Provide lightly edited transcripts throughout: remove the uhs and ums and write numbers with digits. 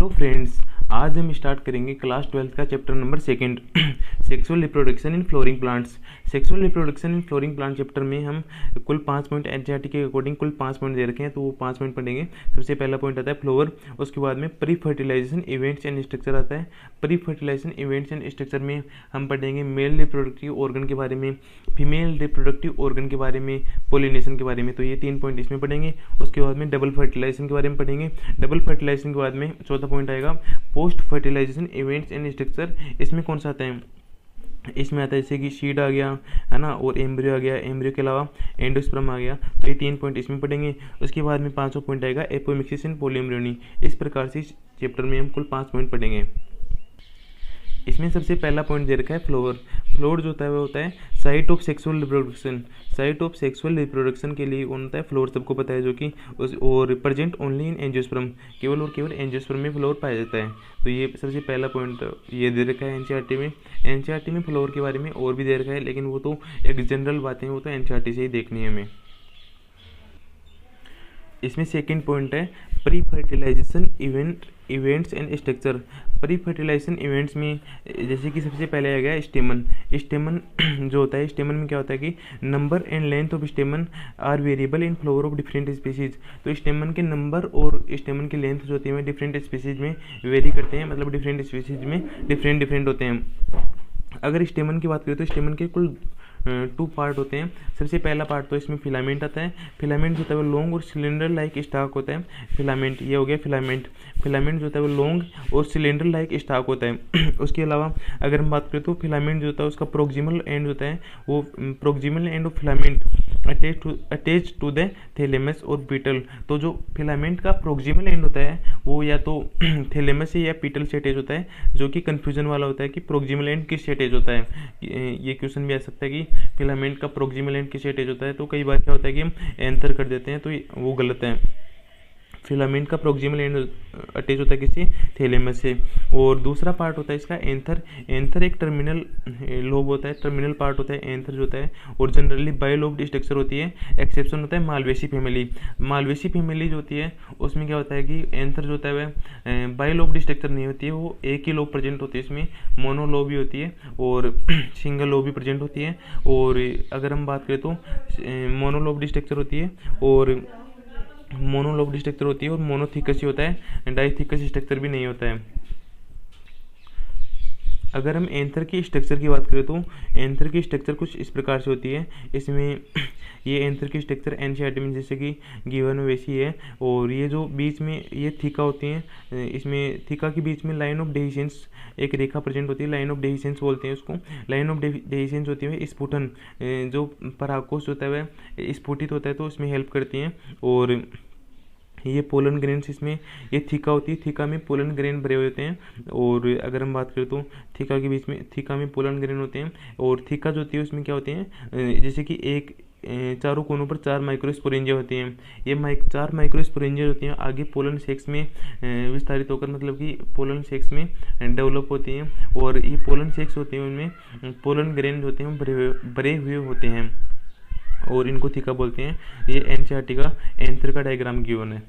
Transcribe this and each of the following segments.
Hello friends, आज हम start करेंगे क्लास 12th का chapter number second sexual reproduction in flooring plants. Sexual reproduction in flowering plant chapter में हम कुल 5 पॉइंट एनसीईआरटी के अकॉर्डिंग कुल 5 पॉइंट दे रखे हैं, तो वो 5 पॉइंट पढ़ेंगे। सबसे पहला पॉइंट आता है फ्लोवर, उसके बाद में pre fertilization events and structure आता है। Pre fertilization events and structure में हम पढ़ेंगे मेल रिप्रोडक्टिव ऑर्गन के बारे में, फीमेल रिप्रोडक्टिव ऑर्गन के बारे में, पोलिनेशन के बारे में, तो ये 3 पॉइंट इसमें पढ़ेंगे। उसके बाद में डबल फर्टिलाइजेशन के बारे में पढ़ेंगे। डबल फर्टिलाइजेशन के बाद में चौथा पॉइंट आएगा post fertilization events and structure. इसमें कौन सा आता है? इसमें आता है जैसे कि सीड आ गया है ना, और एम्ब्रियो आ गया, एम्ब्रियो के अलावा एंडोस्पर्म आ गया, तो ये 3 पॉइंट इसमें पढ़ेंगे। उसके बाद में 5वां पॉइंट आएगा एपोमिक्सिस इन पॉलीएम्ब्रियोनी। इस प्रकार से इस चैप्टर में हम कुल 5 पॉइंट पढ़ेंगे। इसमें सबसे पहला पॉइंट दे रखा है फ्लोर। फ्लोर जो होता है वो होता है site of sexual reproduction. Site of sexual reproduction के लिए कौन होता है? फ्लोर, सबको पता है, जो कि और प्रेजेंट ओनली इन एंजियोस्पर्म, केवल और केवल एंजियोस्पर्म में फ्लोर पाया जाता है। तो ये सबसे पहला पॉइंट ये दे रखा है एनसीईआरटी में। एनसीईआरटी में फ्लोर के बारे में और भी दे रखा है, लेकिन वो तो एक जनरल बातें, वो तो एनसीईआरटी से ही देखनी है हमें। इसमें सेकंड पॉइंट है pre fertilization events and structure. Pre fertilization events में जैसे कि सबसे पहले आ गया स्टेमन। स्टेमन जो होता है, स्टेमन में क्या होता है कि number and length of stamen are variable in flower of different species. तो स्टेमन के नंबर और स्टेमन की लेंथ जो होती है डिफरेंट स्पीसीज में वेरी करते हैं, मतलब डिफरेंट स्पीसीज में डिफरेंट होते हैं। अगर स्टेमन की बात करें तो स्टेमन के कुल 2 पार्ट होते हैं। सबसे पहला पार्ट तो इसमें फिलामेंट आता है। फिलामेंट जो होता है वो लॉन्ग और सिलेंडर लाइक स्टाक होता है। फिलामेंट ये हो गया फिलामेंट। फिलामेंट जो होता है वो लॉन्ग और सिलेंडर लाइक स्टाक होता है। उसके अलावा अगर हम बात करें तो फिलामेंट जो होता है उसका प्रोक्सिमल एंड होता है, वो proximal end of filament attach to the thalamus और पीटल। तो जो फिलामेंट का प्रोक्सिमल एंड होता है वो या तो थैलेमस से या पीटल से अटैच होता है, जो कि कन्फ्यूजन वाला होता है कि प्रोक्सिमल एंड किस से अटैच होता है। ये क्वेश्चन भी आ सकता है कि फिलामेंट का प्रोक्सिमल एंड किस से अटैच होता है, तो कई बार क्या होता है कि हम एंथर कर देते हैं, तो वो गलत है। फिलामेंट का प्रोक्सिमल एंड अटैच होता है किसी थैलेमस से। और दूसरा पार्ट होता है इसका एंथर। एंथर एक टर्मिनल लोब होता है, टर्मिनल पार्ट होता है एंथर जो होता है, और जनरली बाइलोब्ड स्ट्रक्चर होती है। एक्सेप्शन होता है मालवेसी फैमिली। मालवेसी फैमिली जो होती है उसमें क्या होता है कि एंथर जो होता है वह बाइलोब्ड स्ट्रक्चर नहीं होती है, वो एक ही लोब प्रेजेंट होती है। इसमें मोनोलोब भी होती है और सिंगल लोब भी प्रेजेंट होती है। और अगर हम बात करें तो मोनोलोब्ड स्ट्रक्चर होती है और मोनोलोब्ड स्ट्रक्चर होती है, और मोनोथिकस होता है, डाइथिकस स्ट्रक्चर भी नहीं होता है। अगर हम एंथर की स्ट्रक्चर की बात करें तो एंथर की स्ट्रक्चर कुछ इस प्रकार से होती है। इसमें ये एंथर की स्ट्रक्चर एनसीईआरटी में जैसे कि गिवन वैसी है। और ये जो बीच में ये थीका होती हैं, इसमें थीका के बीच में लाइन ऑफ डेहिसेंस एक रेखा प्रेजेंट होती है, लाइन ऑफ डेहिसेंस बोलते हैं उसको। लाइन ऑफ डेहिसेंस होती है स्फुटन, जो परागकोश होता है वह स्फुटित होता है, तो उसमें हेल्प करती हैं। और ये पोलन ग्रेन्स इसमें ये थीका होती है, थीका में पोलन ग्रेन भरे हुए होते हैं। और अगर हम बात करें तो थीका के बीच में थीका में पोलन ग्रेन होते हैं। और थीका जो होती है उसमें क्या होते हैं, जैसे कि एक चारों कोनों पर 4 माइक्रोस्पोरेंजिया होती हैं। ये 4 माइक्रोस्पोरेंजिया होती हैं आगे पोलन सेक्स में विस्तारित होकर, मतलब कि पोलन सेक्स में डेवलप होती हैं। और ये पोलन सेक्स होते हैं उनमें पोलन ग्रेन होते हैं भरे हुए होते हैं, और इनको थीका बोलते हैं। ये एनसीईआरटी का एंथर का डायग्राम गिवन है।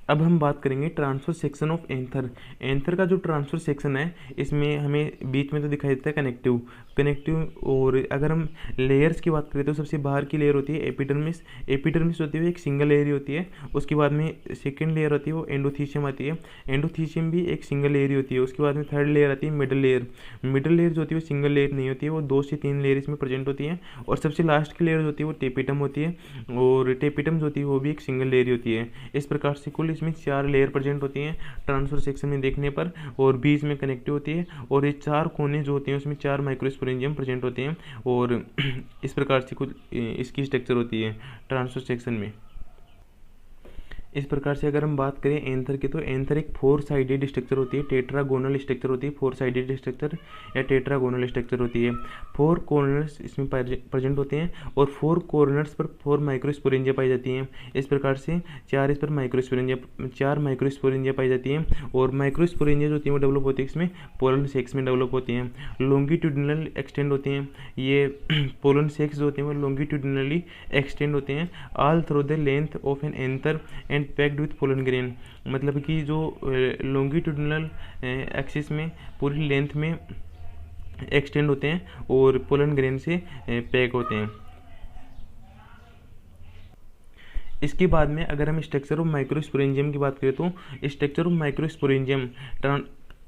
अब हम बात करेंगे transfer section of anther. Anther का जो ट्रांसफर सेक्शन है इसमें हमें बीच में तो दिखाई देता है कनेक्टिव। और अगर हम लेयर्स की बात करें तो सबसे बाहर की लेयर होती है एपिडर्मिस। एपिडर्मिस होती है एक सिंगल लेयर होती है। उसके बाद में सेकेंड लेयर होती है वो एंडोथीशियम आती है। एंडोथीशियम भी एक सिंगल लेयर होती है। उसके बाद में थर्ड लेयर आती है मिडल लेयर। मिडल लेयर जो होती है वो सिंगल लेयर नहीं होती है, वो 2 से 3 लेयर इसमें प्रेजेंट होती है। और सबसे लास्ट की लेयर जो होती है वो टेपिटम होती है, और टेपिटम जो होती है वो भी एक सिंगल लेयर होती है। इस प्रकार से कुल इसमें 4 लेयर प्रेजेंट होती हैं ट्रांसफर सेक्शन में देखने पर, और बीच में कनेक्टिव होती है। और ये 4 कोने जो होते हैं उसमें 4 माइक्रोस्पोरेंजियम प्रेजेंट होते हैं। और इस प्रकार से कुछ इसकी स्ट्रक्चर होती है ट्रांसफर सेक्शन में। इस प्रकार से अगर हम बात करें एंथर की, तो एंथर एक 4 साइडेड स्ट्रक्चर होती है, टेट्रागोनल स्ट्रक्चर होती है। 4 साइडेड स्ट्रक्चर या टेट्रागोनल स्ट्रक्चर होती है। 4 कॉर्नर्स इसमें प्रेजेंट होते हैं, और 4 कॉर्नर्स पर 4 माइक्रोस्पोरेंजिया पाई जाती हैं। इस प्रकार से 4 इस पर चार माइक्रोस्पोरेंजिया पाई जाती हैं। और माइक्रोस्पोरेंजिया जो होती है वो डेवलप होती है इसमें पोलन सेक्स में डेवलप होती हैं, लॉन्गिट्यूडिनल एक्सटेंड होती हैं। ये पोलन सेक्स जो होते हैं वो लॉन्गिट्यूडिनली एक्सटेंड होते हैं all through the length of an anther and packed with pollen grain, मतलब कि जो लॉन्गिट्यूडिनल एक्सिस में पूरी लेंथ में एक्सटेंड होते हैं और पोलन ग्रेन से पैक होते हैं। इसके बाद में अगर हम स्ट्रक्चर ऑफ माइक्रोस्पोरेंजियम की बात करें तो structure of microsporangium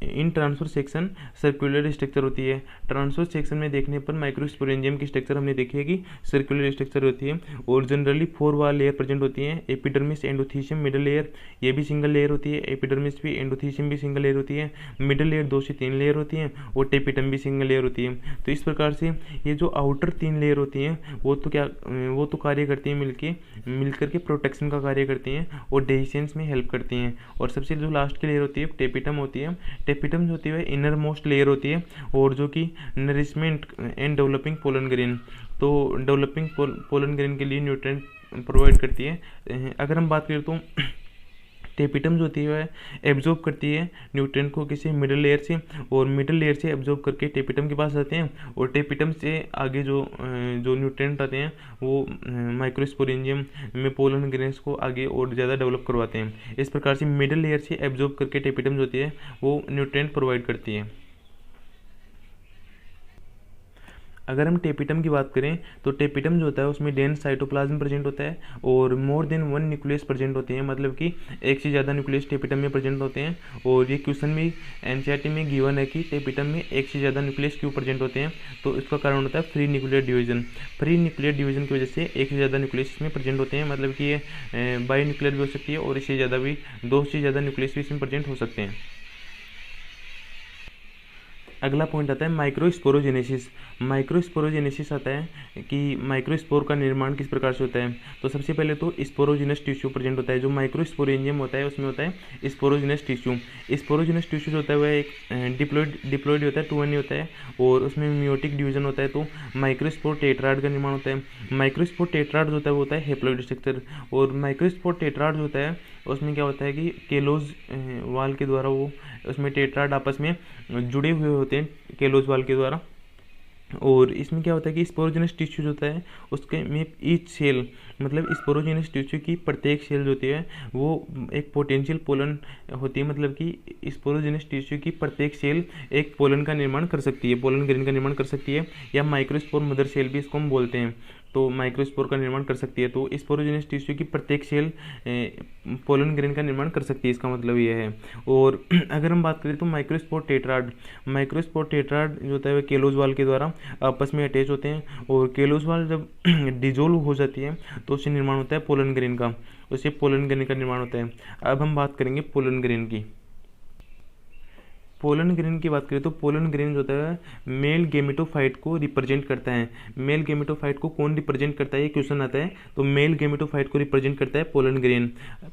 in transfer section circular structure होती है। ट्रांसफर सेक्शन में देखने पर माइक्रोस्पोरेंजियम की स्ट्रक्चर हमने देखी है कि सर्कुलर स्ट्रक्चर होती है और जनरली 4 वाल लेयर प्रेजेंट होती है, एपिडर्मिस, एंडोथीशियम, मिडल लेयर, ये भी सिंगल लेयर होती है, एपिडर्मिस भी, एंडोथीशियम भी सिंगल लेयर होती है, मिडल लेयर 2 से 3 लेयर होती है और टेपिटम भी सिंगल लेयर होती है। तो इस प्रकार से ये जो आउटर 3 लेयर होती हैं वो तो कार्य करती हैं मिलकर के प्रोटेक्शन का कार्य करती हैं और डेहिशंस में हेल्प करती हैं। और सबसे जो लास्ट की लेयर होती है टेपिटम होती है। टेपिटम जो होती है इनर मोस्ट लेयर होती है और जो कि nourishment and developing pollen grain, तो डेवलपिंग पोलन ग्रेन के लिए न्यूट्रिएंट प्रोवाइड करती है। अगर हम बात करें तो टेपिटम जो होती है एब्जॉर्ब करती है न्यूट्रिएंट को किसी मिडल लेयर से, और मिडल लेयर से एब्जॉर्ब करके टेपिटम के पास आते हैं और टेपिटम से आगे जो न्यूट्रिएंट आते हैं वो माइक्रोस्पोरेंजियम में पोलन ग्रेन्स को आगे और ज़्यादा डेवलप करवाते हैं। इस प्रकार से मिडल लेयर से एब्जॉर्ब करके टेपिटम जो होती है वो न्यूट्रिएंट प्रोवाइड करती है। अगर हम टेपिटम की बात करें तो टेपिटम जो होता है उसमें डेंस साइटोप्लाज्म प्रेजेंट होता है और मोर देन 1 न्यूक्लियस प्रेजेंट होते हैं, मतलब कि एक से ज़्यादा न्यूक्लियस टेपिटम में प्रेजेंट होते हैं। और ये क्वेश्चन भी एनसीईआरटी में गिवन है कि टेपिटम में एक से ज़्यादा न्यूक्लियस क्यों प्रेजेंट होते हैं, तो इसका कारण होता है free nuclear division. Free nuclear division की वजह से एक से ज़्यादा न्यूक्लियस इसमें प्रेजेंट होते हैं, मतलब कि ये बाई न्यूक्लियर भी हो सकती है और इससे ज़्यादा भी 2 से ज़्यादा न्यूक्लियस भी इसमें प्रेजेंट हो सकते हैं। अगला पॉइंट आता है माइक्रोस्पोरोजेनेसिस। माइक्रोस्पोरोजेनेसिस आता है कि माइक्रोस्पोर का निर्माण किस प्रकार से होता है। तो सबसे पहले तो स्पोरोजिनस टिश्यू प्रेजेंट होता है। जो माइक्रोस्पोरेंजियम होता है उसमें होता है स्पोरोजिनस टिश्यू। स्पोरोजिनस टिश्यू जो होता है वह एक डिप्लॉइड होता है, 2 होता है और उसमें मियोटिक डिवीजन होता है। तो माइक्रोस्पोर टेट्राड का निर्माण होता है। माइक्रोस्पोर टेट्राड जो होता है वो होता है हेप्लॉइड स्ट्रक्चर। और माइक्रोस्पोर टेट्राड जो होता है उसमें क्या होता है कि केलोज वाल के द्वारा वो उसमें टेट्राड आपस में जुड़े हुए होते हैं केलोज वाल के द्वारा। और इसमें क्या होता है कि स्पोरोजिनस टिश्यू जो होता है उसके में ईच सेल, मतलब स्पोरोजिनस टिश्यू की प्रत्येक सेल जो होती है वो एक पोटेंशियल पोलन होती है, मतलब कि स्पोरोजिनस टिश्यू की प्रत्येक सेल एक पोलन का निर्माण कर सकती है, पोलन ग्रेन का निर्माण कर सकती है, या माइक्रोस्पोर मदर सेल भी इसको हम बोलते हैं। तो माइक्रोस्पोर का निर्माण कर सकती है। तो स्पोरोजिनस टिश्यू की प्रत्येक सेल पोलन ग्रेन का निर्माण कर सकती है, इसका मतलब ये है। और अगर हम बात करें तो माइक्रोस्पोर टेट्राड जो होता है वह केलोज वाल के द्वारा आपस में अटैच होते हैं और केलोज वाल जब डिजोल्व हो जाती है तो उससे निर्माण होता है पोलन ग्रेन का, उससे पोलन ग्रेन का निर्माण होता है। अब हम बात करेंगे पोलन ग्रेन की। पोलन ग्रेन की बात करें तो पोलन ग्रेन जो होता है मेल गेमेटोफाइट को रिप्रेजेंट करता है। मेल गेमेटोफाइट को कौन रिप्रेजेंट करता है, ये क्वेश्चन आता है। तो मेल गेमेटोफाइट को रिप्रेजेंट करता है पोलन ग्रेन।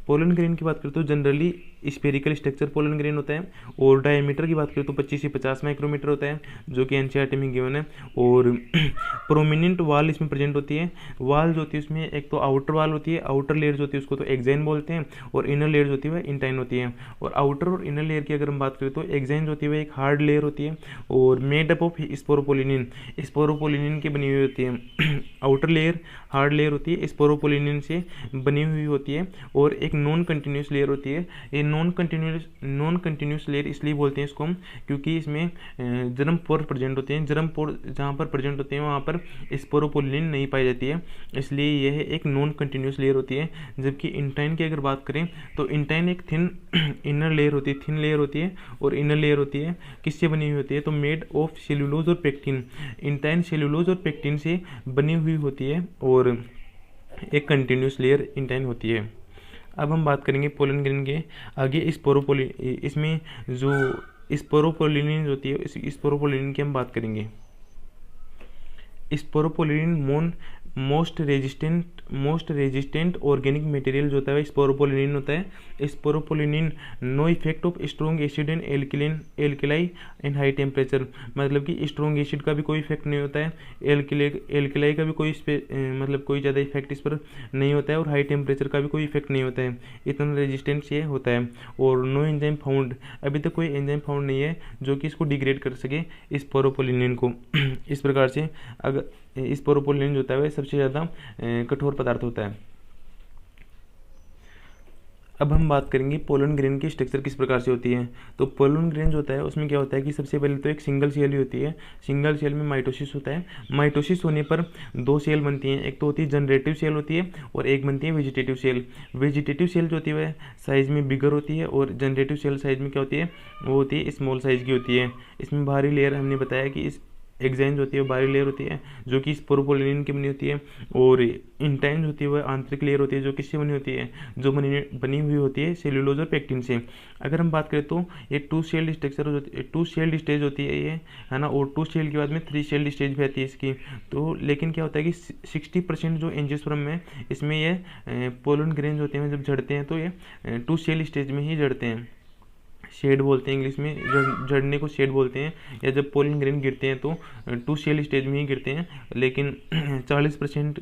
पोलन ग्रेन की बात करें तो generally spherical structure pollen grain होता है और डायमीटर की बात करें तो 25 से 50 माइक्रोमीटर होता है, जो कि एनसीईआरटी में गिवन है। और प्रोमिनेंट वाल इसमें प्रेजेंट होती है। वाल जो होती है उसमें एक तो आउटर वाल होती है, आउटर लेयर जो होती है उसको तो एक्साइन बोलते हैं, और इनर लेयर जो होती है वह इंटाइन होती है। और आउटर और इनर लेयर की अगर हम बात करें तो एक्साइन जो होती है वह एक हार्ड लेयर होती है और मेड अप ऑफ स्पोरोपोलिनिन की बनी हुई होती है। आउटर लेयर हार्ड लेयर होती है, स्पोरोपोलिनिन से बनी हुई होती है, और एक नॉन कंटिन्यूस लेयर होती है। ये नॉन कंटिन्यूस लेयर इसलिए बोलते हैं इसको हम क्योंकि इसमें जर्म पोर प्रेजेंट होते हैं। जर्म पोर जहाँ पर प्रेजेंट होते हैं वहाँ पर स्पोरोपोलिनिन नहीं पाई जाती है, इसलिए यह एक नॉन कंटिन्यूस लेयर होती है। जबकि इंटाइन की अगर बात करें तो इंटाइन एक थिन इनर लेयर होती है, थिन लेयर होती है, और इनर लेयर होती है किससे बनी हुई होती है, तो मेड ऑफ सेल्यूलोज और पेक्टिन। इंटाइन सेल्यूलोज और पेक्टिन से बनी हुई होती है और एक कंटिन्यूस लेयर इंटाइन होती है। अब हम बात करेंगे पोलन ग्रेन के आगे इसमें जो स्पोरोपोलिनिन होती है, इस स्पोरोपोलिनिन की हम बात करेंगे। Sporopollenin most resistant organic material जो होता है स्पोरोपोलिनिन होता है। Sporopollenin no effect of strong acid and alkali and high temperature, मतलब कि स्ट्रॉन्ग एसिड का भी कोई इफेक्ट नहीं होता है, एल्कलाई का भी कोई मतलब कोई ज़्यादा इफेक्ट इस पर नहीं होता है, और हाई टेम्परेचर का भी कोई इफेक्ट नहीं होता है। इतना रेजिस्टेंस ये होता है। और नो एंजाइम फाउंड, अभी तक कोई एंजाइम फाउंड नहीं है जो कि इसको डिग्रेड कर सके स्पोरोपोलिनिन को। इस प्रकार से अगर स्पोरोपोलिनिन जो होता है वह सबसे ज़्यादा कठोर पदार्थ होता है। अब हम बात करेंगे पोलन ग्रेन की स्ट्रक्चर किस प्रकार से होती है। तो पोलन ग्रेन जो होता है उसमें क्या होता है कि सबसे पहले तो एक सिंगल सेल ही होती है। सिंगल सेल में माइटोसिस होता है। माइटोसिस होने पर दो सेल बनती हैं, एक तो होती है जनरेटिव सेल होती है और एक बनती है वेजिटेटिव सेल। वेजिटेटिव सेल जो होती है वह साइज़ में बिगर होती है और जनरेटिव सेल साइज़ में क्या होती है, वो होती है स्मॉल साइज़ की होती है। इसमें बाहरी लेयर हमने बताया कि इस एक्साइन जो होती है बाहरी लेयर होती है जो कि स्पोरोपोलिन की बनी होती है, और इंटाइन होती है वह आंतरिक लेयर होती है जो किससे बनी होती है, जो बनी हुई होती है सेल्यूलोज और पेक्टिन से। अगर हम बात करें तो ये two shelled structure two shelled stage होती है ये, है ना, और टू शेल्ड के बाद में थ्री शेल्ड स्टेज भी आती है इसकी। तो लेकिन क्या होता है कि 60% जो एंजियोस्पर्म में इसमें ये पोलन ग्रेन्स होते हैं जब झड़ते हैं तो ये टू शेल्ड स्टेज में ही झड़ते हैं। शेड बोलते हैं इंग्लिश में, झड़ने को शेड बोलते हैं। या जब पोलन ग्रेन गिरते हैं तो टू शेल स्टेज में ही गिरते हैं। लेकिन 40%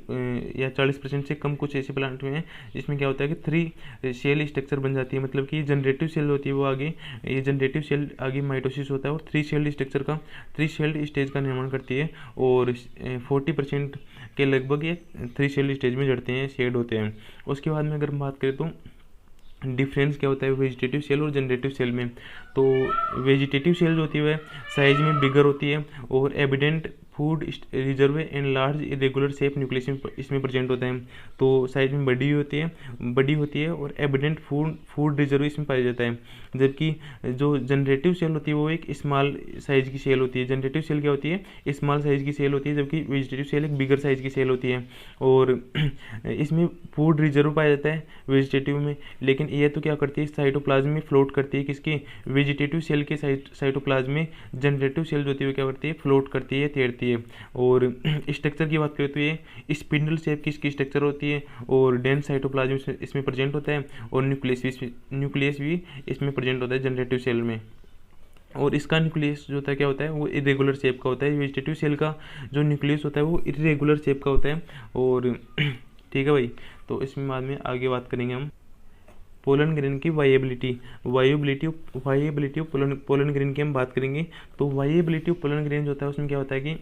या 40% से कम कुछ ऐसे प्लांट में हैं जिसमें क्या होता है कि थ्री शेल स्ट्रक्चर बन जाती है, मतलब कि जनरेटिव सेल होती है वो आगे, ये जनरेटिव सेल आगे माइटोसिस होता है और थ्री शेल्ड स्ट्रक्चर का, थ्री शेल्ड स्टेज का निर्माण करती है। और 40% के लगभग ये थ्री शेल्ड स्टेज में जड़ते हैं, शेड होते हैं। उसके बाद में अगर हम बात करें तो डिफरेंस क्या होता है वेजिटेटिव सेल और जनरेटिव सेल में। तो वेजिटेटिव सेल जो होती है वह साइज में बिगर होती है और evident food reserve and large irregular shape nucleus इसमें प्रेजेंट होता है। तो साइज में बड़ी होती है और एविडेंट फूड रिजर्व इसमें पाया जाता है। जबकि जो जनरेटिव सेल होती है वो एक स्मॉल साइज की सेल होती है। जनरेटिव सेल क्या होती है, स्मॉल साइज की सेल होती है, जबकि वेजिटेटिव सेल एक बिगर साइज की सेल होती है। और इसमें फूड रिजर्व पाया जाता है वेजिटेटिव में। लेकिन ये तो क्या करती है, साइटोप्लाज्म में फ्लोट करती है, किसकी, वेजिटेटिव सेल के साइटोप्लाज्म में। जनरेटिव सेल जो होती है वो क्या करती है, फ्लोट करती है, तैरती है। और स्ट्रक्चर की बात करें तो ये स्पिंडल शेप की इसकी स्ट्रक्चर होती है और डेंस साइटोप्लाज्म इसमें प्रेजेंट होता है और न्यूक्लियस भी इसमें प्रेजेंट होता है जनरेटिव सेल में। और इसका न्यूक्लियस जो होता है क्या होता है, वो इरेगुलर शेप का होता है। वेजिटेटिव सेल का जो न्यूक्लियस होता है वो इरेगुलर शेप का होता है। और ठीक है भाई, तो इसमें बाद में आगे बात करेंगे हम पोलन ग्रेन की वाइएबिलिटी ऑफ पोलन ग्रेन की हम बात करेंगे। तो वाइएबिलिटी ऑफ पोलन ग्रेन जो होता है उसमें क्या होता है कि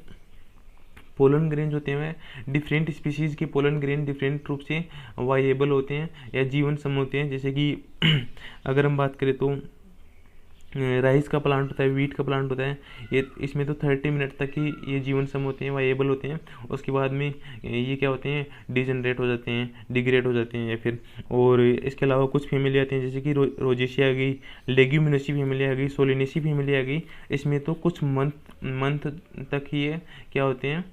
पोलन ग्रेन जो होते हैं डिफरेंट स्पीसीज़ के पोलन ग्रेन डिफरेंट रूप से वाइएबल होते हैं या जीवन सम होते हैं। जैसे कि अगर हम बात करें तो राइस का प्लांट होता है, वीट का प्लांट होता है, ये इसमें तो 30 मिनट तक ही ये जीवन सम होते हैं, वाइएबल होते हैं। उसके बाद में ये क्या होते हैं, डिजनरेट हो जाते हैं, डिग्रेड हो जाते हैं या फिर। और इसके अलावा कुछ फैमिली आती हैं जैसे कि रोजेशिया आ गई, लेग्यूमिनोसी फैमिली आ गई, सोलिनेसी फैमिली आ गई। इसमें तो कुछ मंथ तक ही ये क्या होते हैं,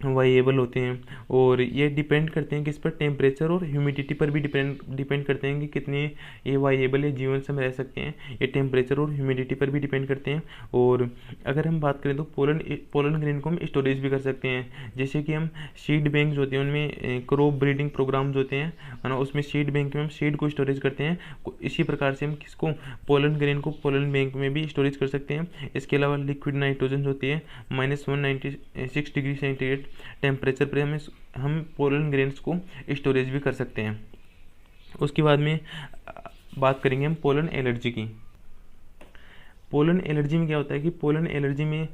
वाइएबल होते हैं। और ये डिपेंड करते हैं किस पर, टेम्परेचर और ह्यूमिडिटी पर भी डिपेंड करते हैं कि कितने ये वाइएबल या जीवन सम रह सकते हैं। ये टेम्परेचर और ह्यूमिडिटी पर भी डिपेंड करते हैं। और अगर हम बात करें तो पोलन ग्रेन को हम स्टोरेज भी कर सकते हैं। जैसे कि हम सीड बैंक जो होते हैं उनमें क्रॉप ब्रीडिंग प्रोग्राम्स होते हैं, है ना, उसमें सीड बैंक में हम सीड को स्टोरेज करते हैं। इसी प्रकार से हम किसको, पोलन ग्रेन को पोलन बैंक में भी स्टोरेज कर सकते हैं। इसके अलावा लिक्विड नाइट्रोजन होती है -196 डिग्री सेंटीग्रेड टेम्परेचर पर हम पोलन ग्रेन्स को स्टोरेज भी कर सकते हैं। उसके बाद में बात करेंगे हम पोलन एलर्जी की। पोलन एलर्जी में क्या होता है कि पोलन एलर्जी में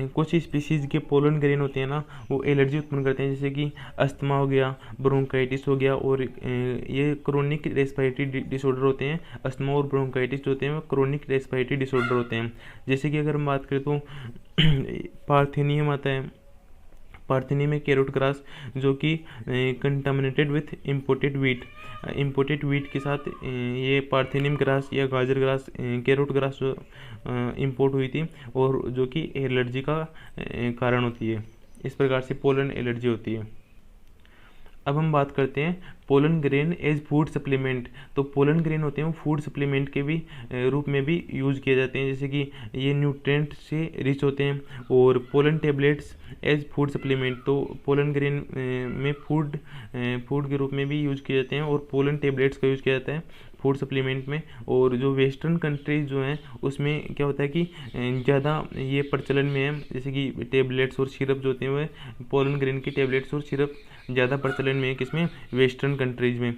कुछ स्पीसीज़ के पोलन ग्रेन होते हैं ना, वो एलर्जी उत्पन्न करते हैं। जैसे कि अस्थमा हो गया, ब्रोंकाइटिस हो गया, और ये क्रोनिक रेस्पिरेटरी डिसऑर्डर होते हैं। अस्थमा और ब्रोंकाइटिस जो होते हैं वो क्रोनिक रेस्पिरेटरी डिसऑर्डर होते हैं। जैसे कि अगर हम बात करें तो पार्थेनियम आता है, पार्थेनियम में कैरोट ग्रास जो कि कंटामिनेटेड विथ इम्पोर्टेड वीट के साथ ये पार्थेनियम ग्रास या गाजर ग्रास, कैरोट ग्रास जो इम्पोर्ट हुई थी और जो कि एलर्जी का कारण होती है। इस प्रकार से पोलन एलर्जी होती है। अब हम बात करते हैं pollen grain as food supplement. तो पोलन ग्रेन होते हैं वो फूड सप्लीमेंट के भी रूप में भी यूज़ किए जाते हैं। जैसे कि ये न्यूट्रिएंट से रिच होते हैं। और pollen tablets as food supplement, तो पोलन ग्रेन में फूड के रूप में भी यूज़ किए जाते हैं और पोलन टेबलेट्स का यूज़ किया जाता है फूड सप्लीमेंट में। और जो वेस्टर्न कंट्रीज जो हैं उसमें क्या होता है कि ज़्यादा ये प्रचलन में है। जैसे कि टेबलेट्स और सिरप जो होते हैं वह पोलन ग्रेन की टेबलेट्स और सिरप ज़्यादा प्रचलन में है, किसमें, वेस्टर्न कंट्रीज में।